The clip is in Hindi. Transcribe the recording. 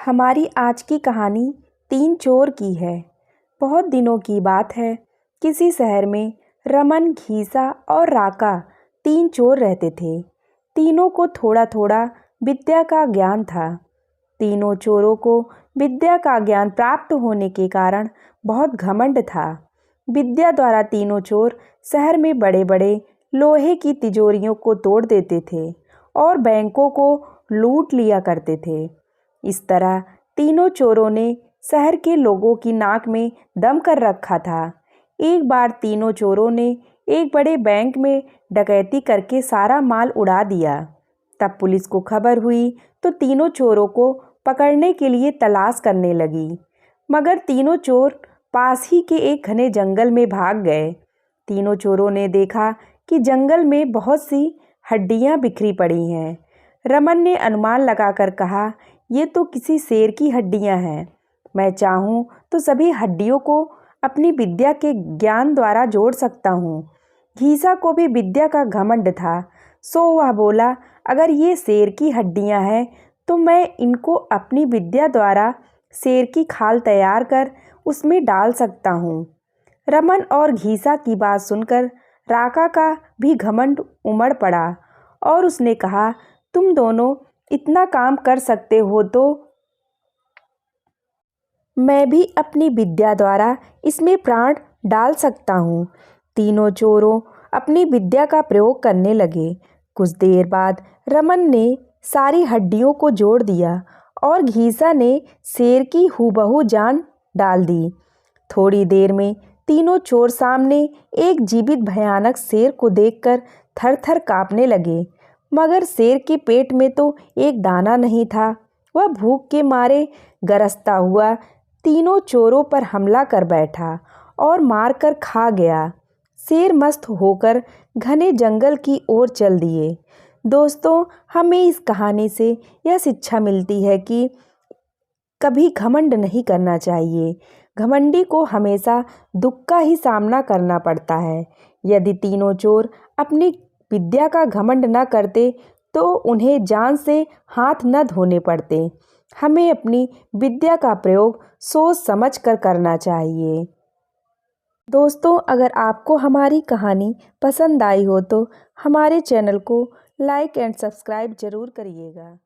हमारी आज की कहानी तीन चोर की है। बहुत दिनों की बात है। किसी शहर में रमन, घीसा और राका तीन चोर रहते थे। तीनों को थोड़ा थोड़ा विद्या का ज्ञान था। तीनों चोरों को विद्या का ज्ञान प्राप्त होने के कारण बहुत घमंड था। विद्या द्वारा तीनों चोर शहर में बड़े बड़े लोहे की तिजोरियों को तोड़ देते थे और बैंकों को लूट लिया करते थे। इस तरह तीनों चोरों ने शहर के लोगों की नाक में दम कर रखा था। एक बार तीनों चोरों ने एक बड़े बैंक में डकैती करके सारा माल उड़ा दिया। तब पुलिस को खबर हुई तो तीनों चोरों को पकड़ने के लिए तलाश करने लगी, मगर तीनों चोर पास ही के एक घने जंगल में भाग गए। तीनों चोरों ने देखा कि जंगल में बहुत सी हड्डियां बिखरी पड़ी हैं। रमन ने अनुमान लगाकर कहा, ये तो किसी शेर की हड्डियां हैं। मैं चाहूँ तो सभी हड्डियों को अपनी विद्या के ज्ञान द्वारा जोड़ सकता हूँ। घीसा को भी विद्या का घमंड था, सो वह बोला, अगर ये शेर की हड्डियां हैं तो मैं इनको अपनी विद्या द्वारा शेर की खाल तैयार कर उसमें डाल सकता हूँ। रमन और घीसा की बात सुनकर राका का भी घमंड उमड़ पड़ा और उसने कहा, तुम दोनों इतना काम कर सकते हो तो मैं भी अपनी विद्या द्वारा इसमें प्राण डाल सकता हूँ। तीनों चोरों अपनी विद्या का प्रयोग करने लगे। कुछ देर बाद रमन ने सारी हड्डियों को जोड़ दिया और घीसा ने शेर की हूबहू जान डाल दी। थोड़ी देर में तीनों चोर सामने एक जीवित भयानक शेर को देखकर थर थर कांपने लगे, मगर शेर के पेट में तो एक दाना नहीं था। वह भूख के मारे गरजता हुआ तीनों चोरों पर हमला कर बैठा और मारकर खा गया। शेर मस्त होकर घने जंगल की ओर चल दिए। दोस्तों, हमें इस कहानी से यह शिक्षा मिलती है कि कभी घमंड नहीं करना चाहिए। घमंडी को हमेशा दुख का ही सामना करना पड़ता है। यदि तीनों चोर अपनी विद्या का घमंड न करते तो उन्हें जान से हाथ न धोने पड़ते। हमें अपनी विद्या का प्रयोग सोच समझ कर करना चाहिए। दोस्तों, अगर आपको हमारी कहानी पसंद आई हो तो हमारे चैनल को लाइक एंड सब्सक्राइब ज़रूर करिएगा।